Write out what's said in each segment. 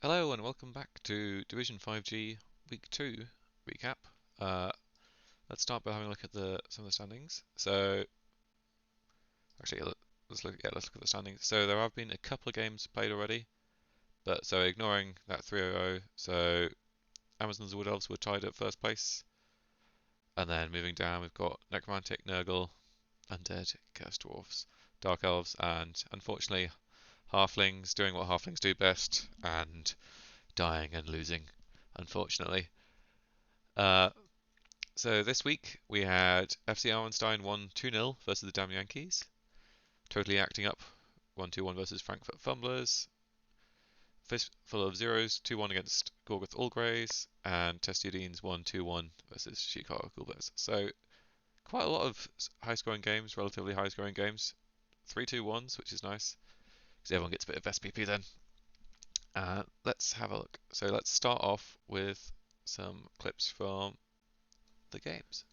Hello and welcome back to Division 5G Week 2 recap. Uh, let's start by having a look at some of the standings. So, actually, let's look at the standings. So there have been a couple of games played already, but so ignoring that 3-0, so Amazon's Wood Elves were tied at first place, and then moving down we've got Necromantic, Nurgle, Undead, Chaos Dwarfs, Dark Elves, and unfortunately Halflings doing what Halflings do best and dying and losing, unfortunately. Uh, so this week we had FC Arnstein won 2-0 versus the Damn Yankees. Totally acting up 1-2-1 versus Frankfurt Fumblers. Fistful of Zeros 2-1 against Gorgoth Allgreys. And Testudines 1-2-1 versus Chicago Coolbears. So quite a lot of high scoring games, relatively high scoring games. 3-2-1s, which is nice because everyone gets a bit of SPP then. Let's have a look. So let's start off with some clips from the games.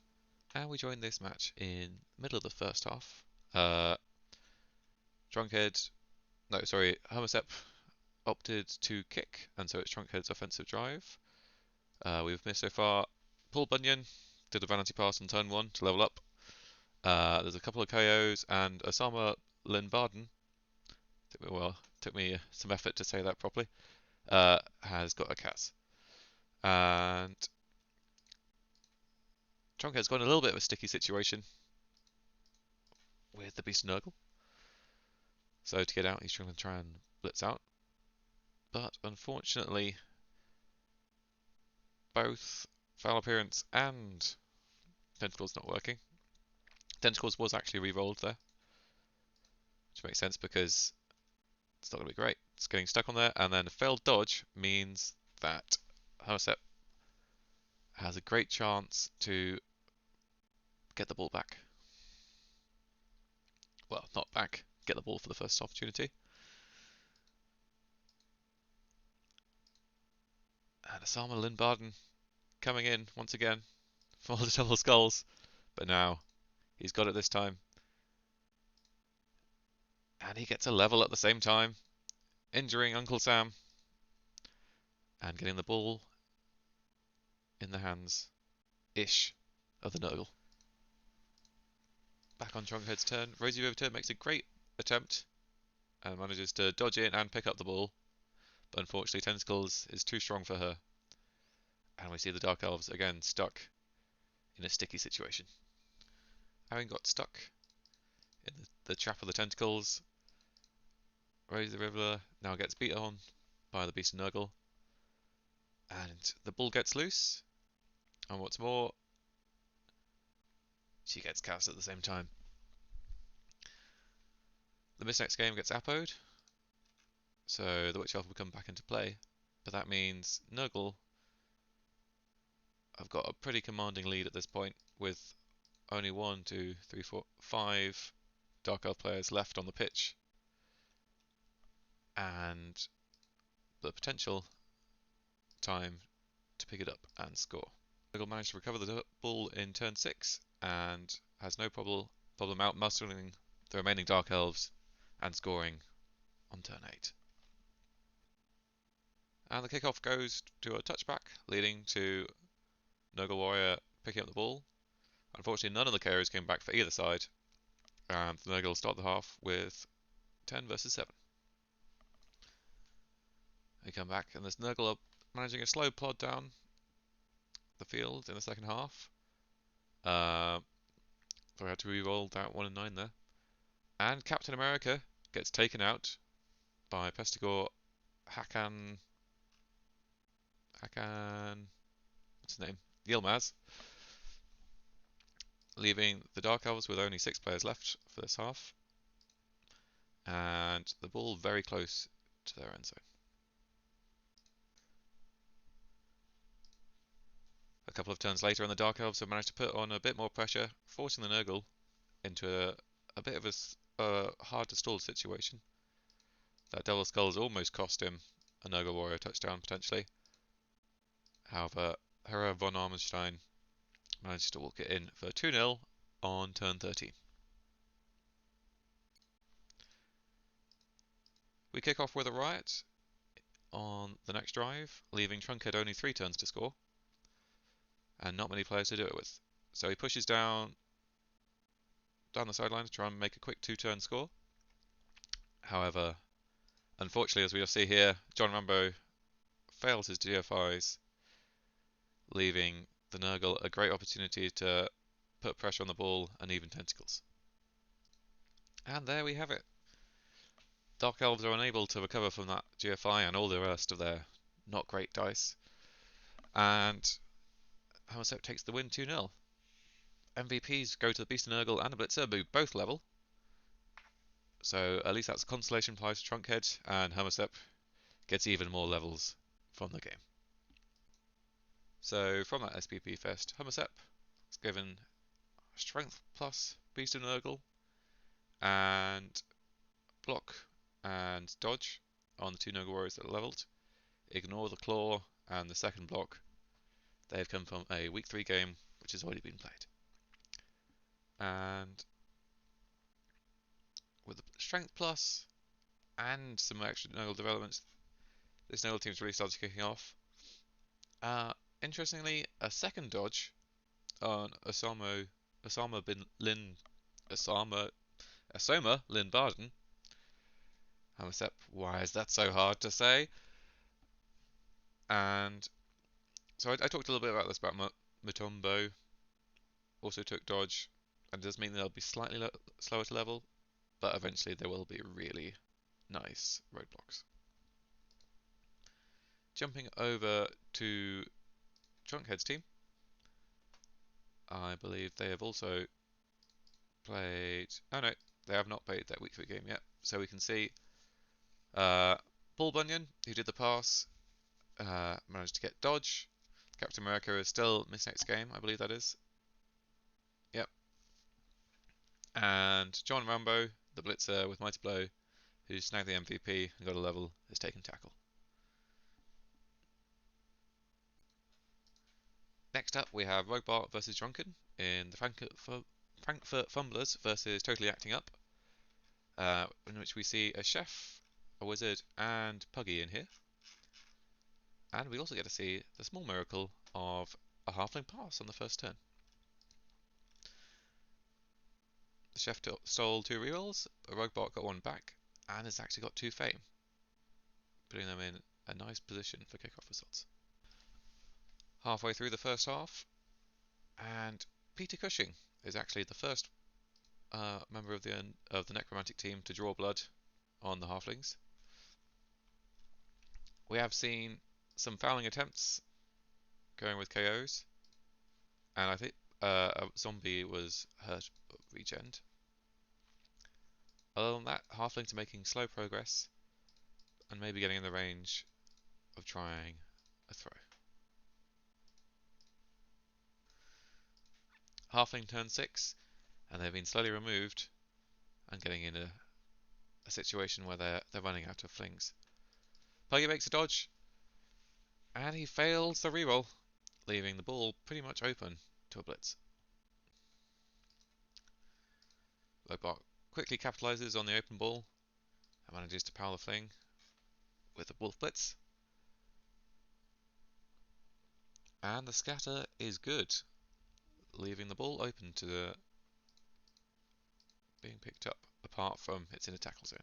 And we join this match in the middle of the first half. Hermosep opted to kick, and so it's Drunkhead's offensive drive. We've missed so far. Paul Bunyan did a vanity pass on turn 1 to level up. There's a couple of KOs, and Osama Linbarden, took me some effort to say that properly, has got a Cas. And Drunkhead's got in a little bit of a sticky situation with the Beast of Nurgle. So to get out, he's trying to try and blitz out. But unfortunately, both foul appearance and tentacles not working. Tentacles was actually re-rolled there, which makes sense because it's not going to be great. It's getting stuck on there, and then a failed dodge means that Hermosep has a great chance to get the ball back. Well, not back, get the ball for the first opportunity. And Osama Linbarden coming in once again for the double skulls, but now he's got it this time. And he gets a level at the same time, injuring Uncle Sam and getting the ball in the hands-ish of the Nurgle. Back on Drunkhead's turn, Rosie Riveter makes a great attempt and manages to dodge in and pick up the ball, but unfortunately Tentacles is too strong for her. And we see the Dark Elves again stuck in a sticky situation. Having got stuck in the trap of the Tentacles, Rosie the Riveter now gets beat on by the Beast of Nurgle, and the ball gets loose, and what's more, she gets cast at the same time. The Miss next game gets Apoed, so the Witch Elf will come back into play, but that means Nurgle have got a pretty commanding lead at this point, with only 1, 2, 3, 4, 5 Dark Elf players left on the pitch, and the potential time to pick it up and score. Nurgle managed to recover the ball in turn 6 and has no problem out mustering the remaining Dark Elves and scoring on turn 8. And the kickoff goes to a touchback, leading to Nurgle Warrior picking up the ball. Unfortunately, none of the KOs came back for either side, and the Nurgle start the half with 10 versus 7. They come back, and this Nurgle are managing a slow plod down the field in the second half. So I had to re-roll that 1 and 9 there. And Captain America gets taken out by Pestigor Hakan. What's his name? Yilmaz. Leaving the Dark Elves with only 6 players left for this half. And the ball very close to their end zone. A couple of turns later, and the Dark Elves have managed to put on a bit more pressure, forcing the Nurgle into a bit of a hard to stall situation. That Devil Skull's almost cost him a Nurgle Warrior touchdown, potentially. However, Hera von Armenstein managed to walk it in for 2-0 on turn 13. We kick off with a riot on the next drive, leaving Trunkhead only 3 turns to score, and not many players to do it with. So he pushes down the sideline to try and make a quick 2-turn score. However, unfortunately, as we'll see here, John Rambo fails his GFIs, leaving the Nurgle a great opportunity to put pressure on the ball and even tentacles. And there we have it. Dark Elves are unable to recover from that GFI and all the rest of their not great dice. And Hammersep takes the win 2-0. MVPs go to the Beast and Nurgle and the Blitzer, both level. So at least that's a consolation prize to Trunkhead, and Hammersep gets even more levels from the game. So from that SPP Fest, Hammersep is given Strength plus Beast and Nurgle, and Block and Dodge on the 2 Nurgle Warriors that are leveled. Ignore the Claw and the second block. They have come from a week 3 game which has already been played. And with the Strength plus and some extra Nurgle developments, this Nurgle team's really started kicking off. Interestingly, a second dodge on Asoma Lin Barden. Hammersep, why is that so hard to say? And so I talked a little bit about this about Mutombo. Also took dodge, and it does mean they'll be slightly slower to level, but eventually there will be really nice roadblocks. Jumping over to Trunkhead's team, I believe they have also played. Oh no, they have not played that week 3 game yet. So we can see Paul Bunyan, who did the pass, managed to get dodge. Captain America is still missing next game, I believe that is. Yep. And John Rambo, the blitzer with Mighty Blow, who snagged the MVP and got a level, is taking tackle. Next up, we have Rogbart versus Drunken in the Frankfurt Fumblers versus Totally Acting Up, in which we see a chef, a wizard, and Puggy in here. And we also get to see the small miracle of a halfling pass on the first turn. The chef stole 2 rerolls, a Rogbart got 1 back, and has actually got 2 fame, putting them in a nice position for kickoff results. Halfway through the first half, and Peter Cushing is actually the first member of the necromantic team to draw blood on the halflings. We have seen some fouling attempts going with KOs, and I think a zombie was hurt regen. Other than that, halflings are making slow progress and maybe getting in the range of trying a throw. Halfling turn 6, and they've been slowly removed and getting in a situation where they're running out of flings. Puggy makes a dodge, and he fails the reroll, leaving the ball pretty much open to a blitz. Rogbart quickly capitalizes on the open ball and manages to power the fling with the wolf blitz. And the scatter is good, leaving the ball open to being picked up, apart from it's in a tackle zone.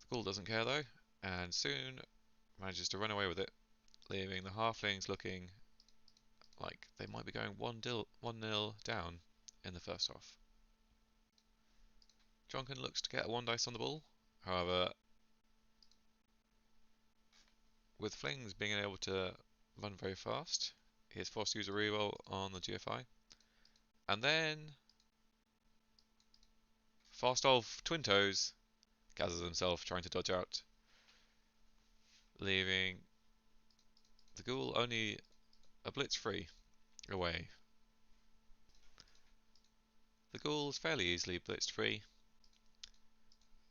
The ghoul doesn't care though, and soon manages to run away with it, leaving the halflings looking like they might be going 1-0 down in the first half. Drunken looks to get a 1 dice on the ball, however, with flings being able to run very fast, he is forced to use a reroll on the GFI. And then Fastolf Twin Toes gathers himself trying to dodge out, leaving the ghoul only a blitz free away. The ghoul is fairly easily blitzed free,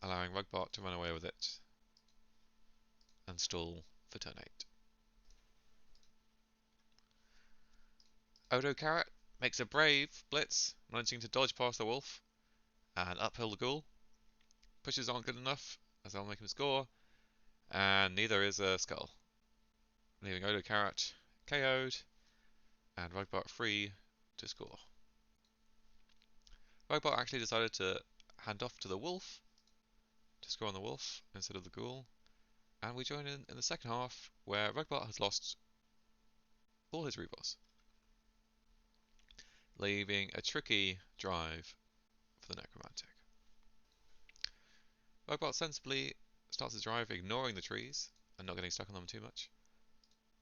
allowing Rogbart to run away with it and stall for turn 8. Odo Carrot makes a brave blitz, managing to dodge past the wolf and uphill the ghoul, pushes aren't good enough, as I'll make him score, and neither is a skull, leaving Odo Carrot KO'd and Rugbot free to score. Rugbot actually decided to hand off to the wolf to score on the wolf instead of the ghoul, and we join in the second half where Rugbot has lost all his reballs, leaving a tricky drive for the Necromantic. Rugbot sensibly starts his drive, ignoring the trees and not getting stuck on them too much.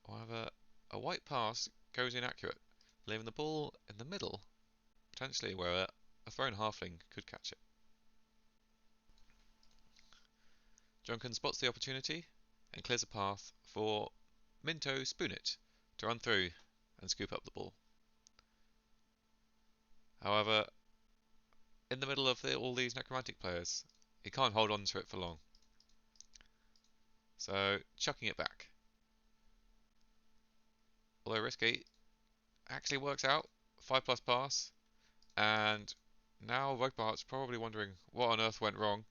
However, a white pass goes inaccurate, leaving the ball in the middle, potentially where a thrown halfling could catch it. Drunken spots the opportunity and clears a path for Minto Spoonit to run through and scoop up the ball. However, in the middle of all these necromantic players, he can't hold on to it for long. So, chucking it back. Although risky, actually works out. 5+ pass, and now Rugbart's probably wondering what on earth went wrong.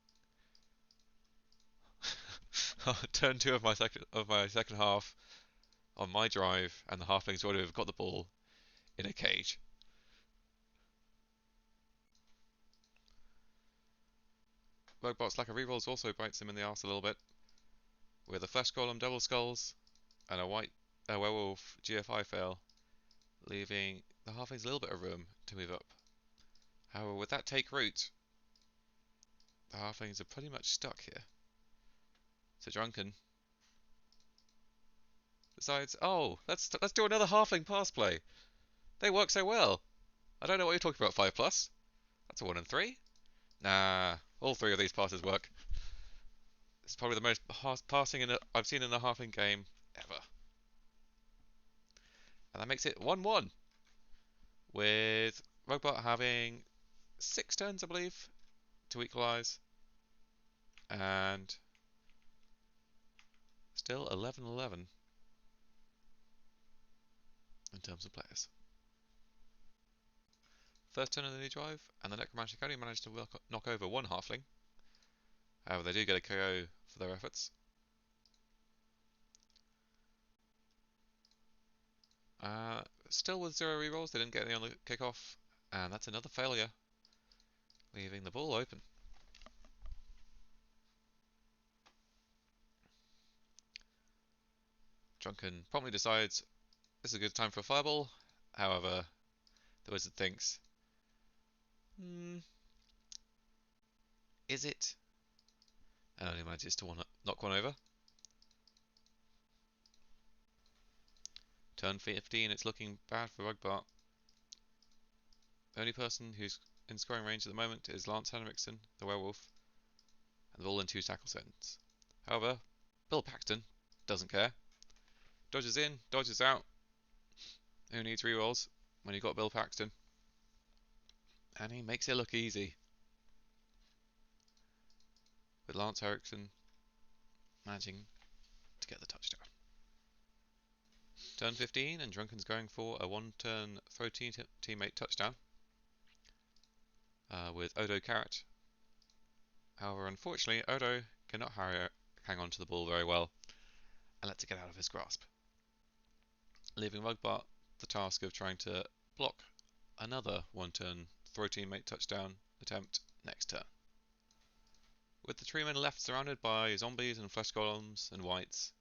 Turn 2 of my second half on my drive, and the halflings would have got the ball in a cage. Rugbart's lack of rerolls also bites him in the arse a little bit, with a flesh golem double skulls and a werewolf GFI fail, leaving the halflings a little bit of room to move up. However, with that take root, the halflings are pretty much stuck here. So Drunken decides, oh, let's do another halfling pass play. They work so well. I don't know what you're talking about, 5+. That's a 1 and 3. Nah, all 3 of these passes work. It's probably the most passing I've seen in a halfling game ever. And that makes it 1-1, with Rugbot having 6 turns, I believe, to equalise, and still 11-11 in terms of players. First turn of the new drive, and the Necromantic only managed to knock over 1 halfling. However, they do get a KO for their efforts. Still with 0 rerolls, they didn't get any on the kickoff, and that's another failure, leaving the ball open. Drunken promptly decides this is a good time for a fireball. However, the wizard thinks, is it? And only manages to knock one over. Turn 15, it's looking bad for Rugbart. The only person who's in scoring range at the moment is Lance Henriksen, the werewolf, and they're all in 2 tackle zones. However, Bill Paxton doesn't care. Dodges in, dodges out. Who needs rerolls when you've got Bill Paxton? And he makes it look easy, with Lance Henriksen managing to get the touchdown. Turn 15, and Drunken's going for a 1-turn throw teammate touchdown with Odo Carrot. However, unfortunately, Odo cannot hang on to the ball very well and lets it get out of his grasp, leaving Rugbart the task of trying to block another 1-turn throw teammate touchdown attempt next turn. With the treemen left surrounded by zombies and flesh golems and wights,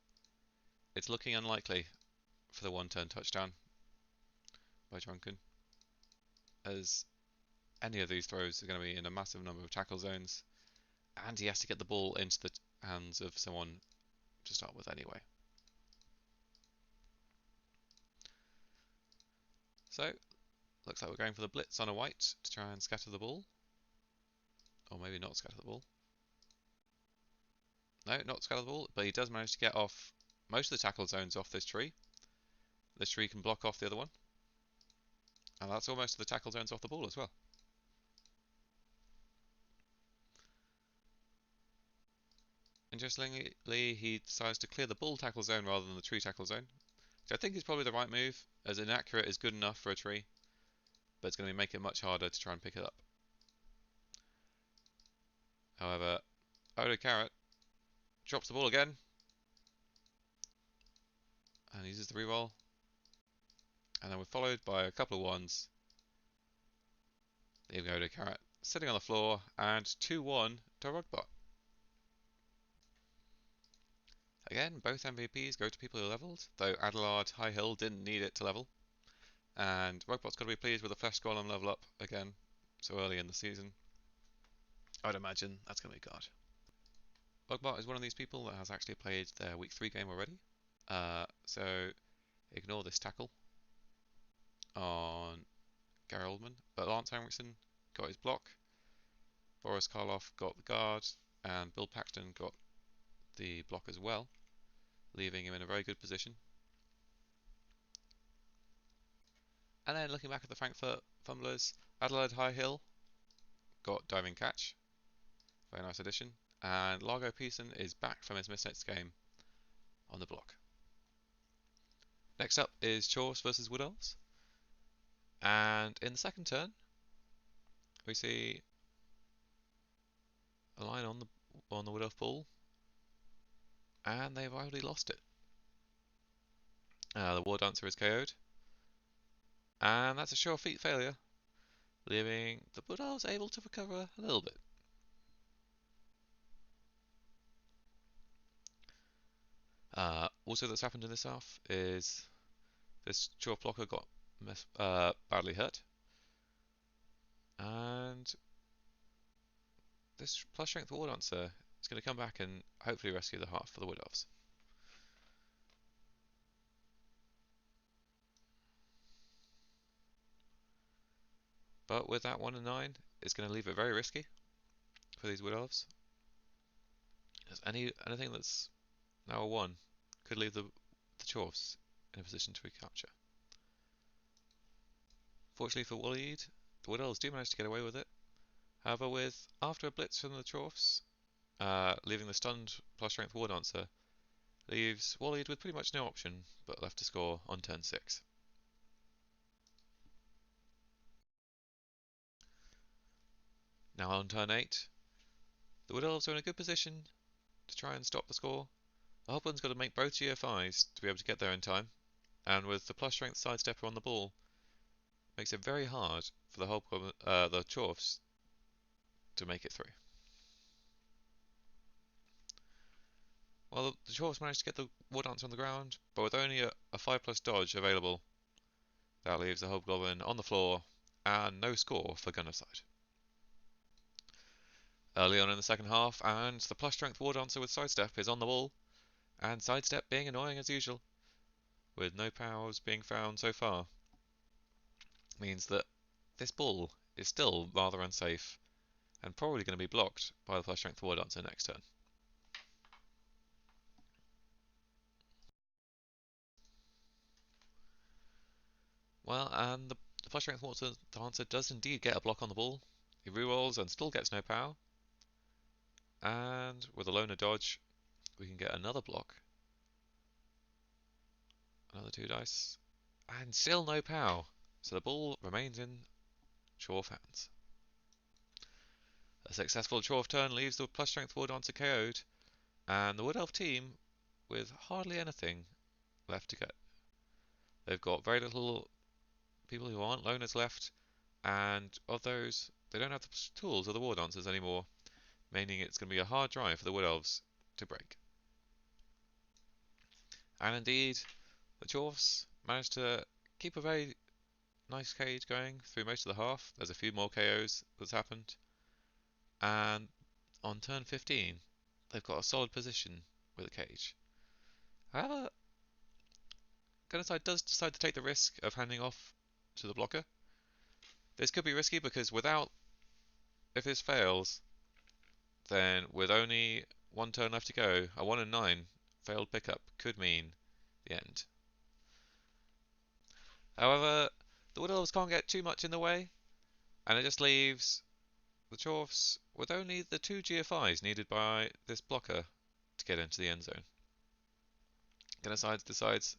it's looking unlikely for the 1-turn touchdown by Drunken, as any of these throws are going to be in a massive number of tackle zones, and he has to get the ball into the hands of someone to start with anyway. So, looks like we're going for the blitz on a white to try and scatter the ball. Or maybe not scatter the ball. No, not scatter the ball, but he does manage to get off most of the tackle zones off this tree. This tree can block off the other one. And that's all most of the tackle zones off the ball as well. Interestingly, he decides to clear the ball tackle zone rather than the tree tackle zone, which I think is probably the right move, as inaccurate is good enough for a tree, but it's going to make it much harder to try and pick it up. However, Odo Carrot drops the ball again and uses the reroll. And then we're followed by a couple of ones. Leaving Odo Carrot sitting on the floor and 2-1 to Rugbot. Again, both MVPs go to people who leveled, though Adelard High Hill didn't need it to level. And Rugbot's got to be pleased with the Flash Golem level up again so early in the season. I'd imagine that's going to be God. Rugbot is one of these people that has actually played their week 3 game already. So ignore this tackle on Gary Oldman. But Lance Henriksen got his block, Boris Karloff got the guard, and Bill Paxton got the block as well, leaving him in a very good position. And then looking back at the Frankfurt Fumblers, Adelaide High Hill got diving catch, very nice addition, and Largo Pearson is back from his mistakes game on the block. Next up is Chorus versus Wood Elves, and in the second turn we see a line on the Wood Elf pool, and they've already lost it. The War Dancer is KO'd, and that's a sure feet failure, leaving the Wood Elves able to recover a little bit. Also that's happened in this half is this Chorf blocker got badly hurt, and this plus strength War Dancer is going to come back and hopefully rescue the half for the Wood Elves. But with that 1 and 9, it's going to leave it very risky for these Wood Elves. As anything that's now a 1 could leave the Chorfs in a position to recapture. Fortunately for Waleed, the Wood Elves do manage to get away with it. However, after a blitz from the Chorfs, leaving the stunned plus strength War Dancer, leaves Waleed with pretty much no option but left to score on turn 6. Now on turn 8, the Wood Elves are in a good position to try and stop the score. The Hobgoblins got to make both GFIs to be able to get there in time, and with the plus strength sidestepper on the ball, makes it very hard for the Chorfs to make it through. Well, the Chorfs managed to get the War Dancer on the ground, but with only a 5+ dodge available, that leaves the Hobgoblin on the floor and no score for Gunnerside. Early on in the second half, and the plus strength War Dancer with sidestep is on the ball, and sidestep being annoying as usual, with no powers being found so far, means that this ball is still rather unsafe and probably going to be blocked by the plus strength War Dancer next turn. Well, and the plus strength War Dancer does indeed get a block on the ball. He rerolls and still gets no power. And with a loner dodge, we can get another block. Another 2 dice. And still no power. So the ball remains in Chorf hands. A successful Chorf turn leaves the plus strength War Dancer KO'd, and the Wood Elf team with hardly anything left to get. They've got very little people who aren't loners left, and of those, they don't have the tools of the War Dancers anymore, meaning it's going to be a hard drive for the Wood Elves to break. And indeed, the Chorfs managed to keep a very nice cage going through most of the half. There's a few more KOs that's happened, and on turn 15, they've got a solid position with a cage. However, Gunnerside does decide to take the risk of handing off to the blocker. This could be risky because if this fails, then with only 1 turn left to go, a 1 and 9 failed pickup could mean the end. However, the Wood Elves can't get too much in the way, and it just leaves the Chorfs with only the 2 GFIs needed by this blocker to get into the end zone. Gunnerside decides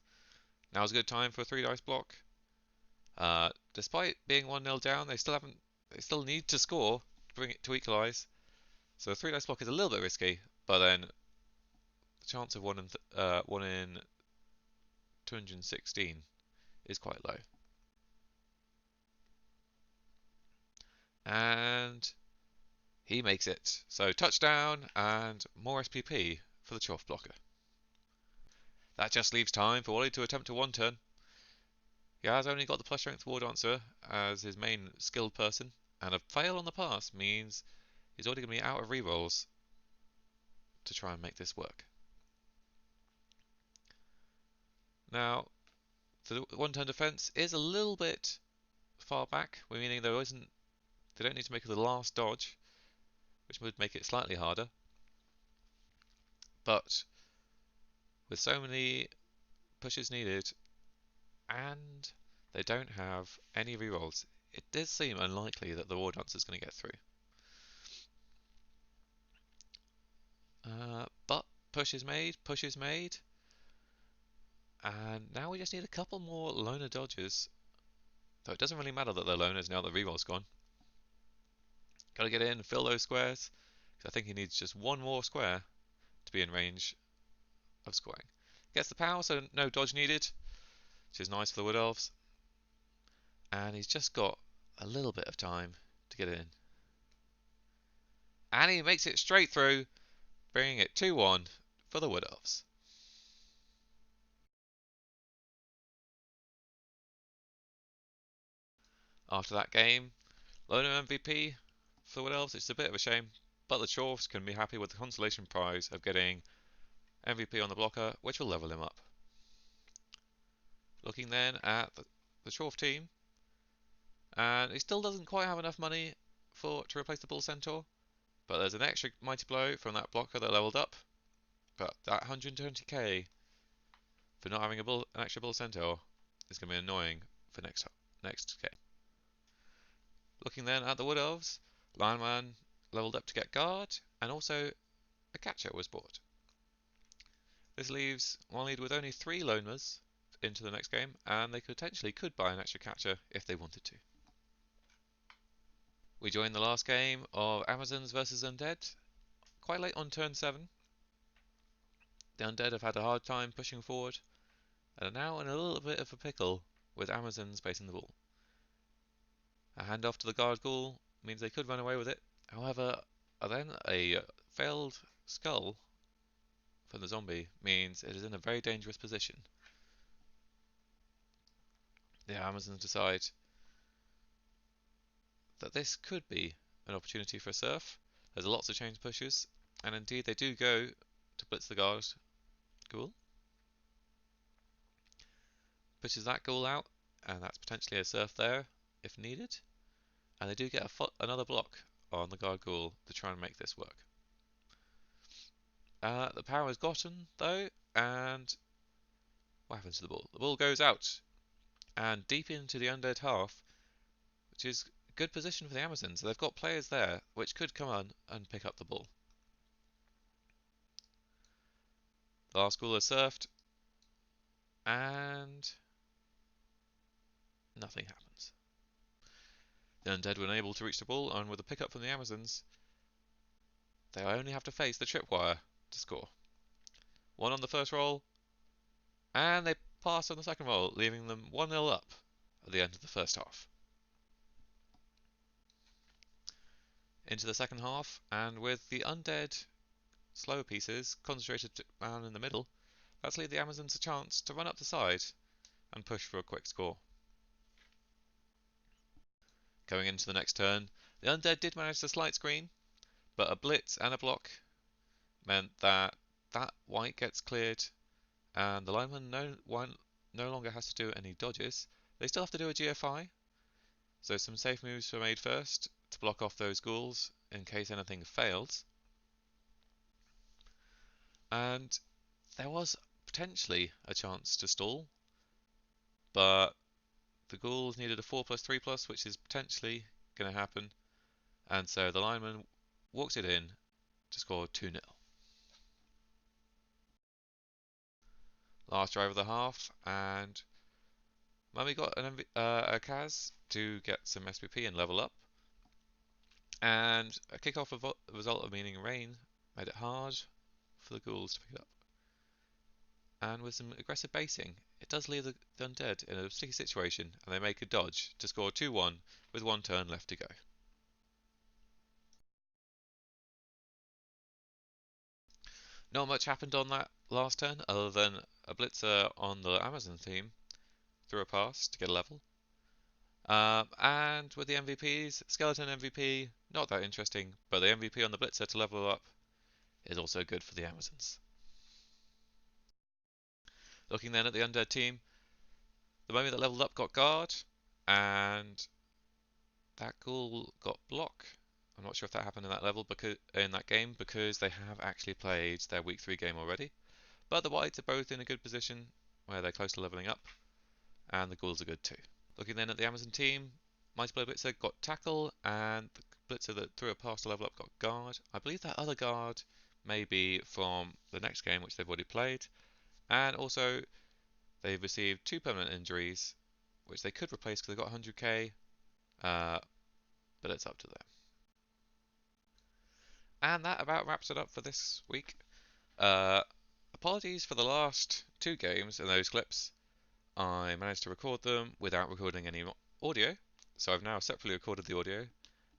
now's a good time for a 3 dice block. Despite being 1-0 down, they still need to score to bring it to equalise. So a 3 dice block is a little bit risky, but then the chance of 1 in 216 is quite low. And he makes it. So touchdown and more SPP for the Choff blocker. That just leaves time for Wally to attempt a 1-turn. He has only got the plus strength war dancer as his main skilled person, and a fail on the pass means he's already going to be out of rerolls to try and make this work. Now, the 1-turn defense is a little bit far back, meaning they don't need to make the last dodge, which would make it slightly harder. But with so many pushes needed, and they don't have any rerolls, it does seem unlikely that the War Dancer is going to get through. But push is made, and now we just need a couple more loner dodges. So it doesn't really matter that they're loners now that reroll's gone. Gotta get in, fill those squares, because I think he needs just one more square to be in range of scoring. Gets the power, so no dodge needed, which is nice for the Wood Elves. And he's just got a little bit of time to get in. And he makes it straight through, bringing it 2-1 for the Wood Elves. After that game, Loner MVP for the Wood Elves. It's a bit of a shame, but the Chorfs can be happy with the consolation prize of getting MVP on the blocker, which will level him up. Looking then at the Chorf team, and he still doesn't quite have enough money to replace the Bull Centaur, but there's an extra Mighty Blow from that blocker that leveled up. But that 120k for not having an extra Bull Centaur is going to be annoying for next game. Looking then at the Wood Elves, Lionman leveled up to get guard, and also a catcher was bought. This leaves Waleed with only 3 loners into the next game, and they potentially could buy an extra catcher if they wanted to. We join the last game of Amazons versus Undead, quite late on turn 7. The Undead have had a hard time pushing forward, and are now in a little bit of a pickle with Amazons basing the ball. A handoff to the guard ghoul means they could run away with it. However, then a failed skull from the zombie means it is in a very dangerous position. The Amazons decide that this could be an opportunity for a surf. There's lots of change pushes, and indeed they do go to blitz the guard ghoul. Pushes that ghoul out, and that's potentially a surf there if needed. And they do get another block on the guard ghoul to try and make this work. The power is gotten though, and what happens to the ball? The ball goes out and deep into the undead half, which is a good position for the Amazons. They've got players there which could come on and pick up the ball. The last ghoul is surfed, and nothing happens. The undead were unable to reach the ball, and with a pickup from the Amazons, they only have to face the tripwire to score. 1 on the first roll, and they pass on the second roll, leaving them 1-0 up at the end of the first half. Into the second half, and with the undead slower pieces concentrated down in the middle, that's leave the Amazons a chance to run up the side and push for a quick score. Going into the next turn, the undead did manage to slight screen, but a blitz and a block meant that white gets cleared, and the lineman no longer has to do any dodges. They still have to do a GFI, so some safe moves were made first to block off those ghouls in case anything fails. And there was potentially a chance to stall, but the ghouls needed a 4+3+, which is potentially going to happen, and so the lineman walks it in to score 2-0. Last drive of the half, and Mummy got a Kaz to get some SPP and level up. And a kick-off result of meaning rain made it hard for the ghouls to pick it up. And with some aggressive basing, it does leave the undead in a sticky situation, and they make a dodge to score 2-1 with 1 turn left to go. Not much happened on that last turn, other than a blitzer on the Amazon team threw a pass to get a level. And with the MVPs, Skeleton MVP, not that interesting, but the MVP on the blitzer to level up is also good for the Amazons. Looking then at the undead team, the moment that leveled up got guard, and that ghoul got block. I'm not sure if that happened in that level in that game because they have actually played their week 3 game already. But the whites are both in a good position where they're close to leveling up, and the ghouls are good too. Looking then at the Amazon team, Mighty Blow Blitzer got tackle, and the Blitzer that threw a pass to level up got guard. I believe that other guard may be from the next game, which they've already played. And also, they've received 2 permanent injuries, which they could replace because they've got 100k, but it's up to them. And that about wraps it up for this week. Apologies for the last 2 games and those clips. I managed to record them without recording any audio, so I've now separately recorded the audio,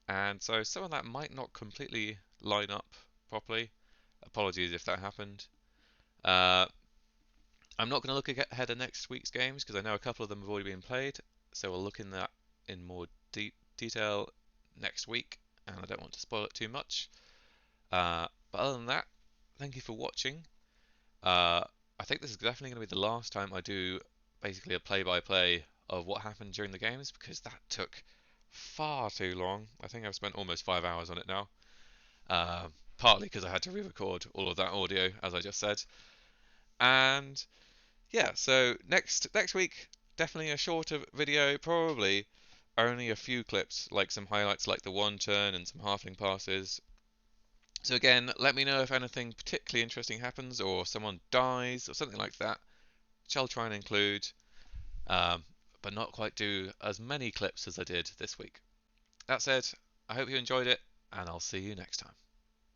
and so some of that might not completely line up properly. Apologies if that happened. Uh, I'm not going to look ahead of next week's games because I know a couple of them have already been played, so we'll look in that in more detail next week, and I don't want to spoil it too much. But other than that, thank you for watching. I think this is definitely going to be the last time I do basically a play-by-play of what happened during the games because that took far too long. I think I've spent almost 5 hours on it now. Partly because I had to re-record all of that audio, as I just said. And yeah, so next week, definitely a shorter video, probably only a few clips, like some highlights like the 1 turn and some halfling passes. So again, let me know if anything particularly interesting happens or someone dies or something like that, which I'll try and include, but not quite do as many clips as I did this week. That said, I hope you enjoyed it, and I'll see you next time.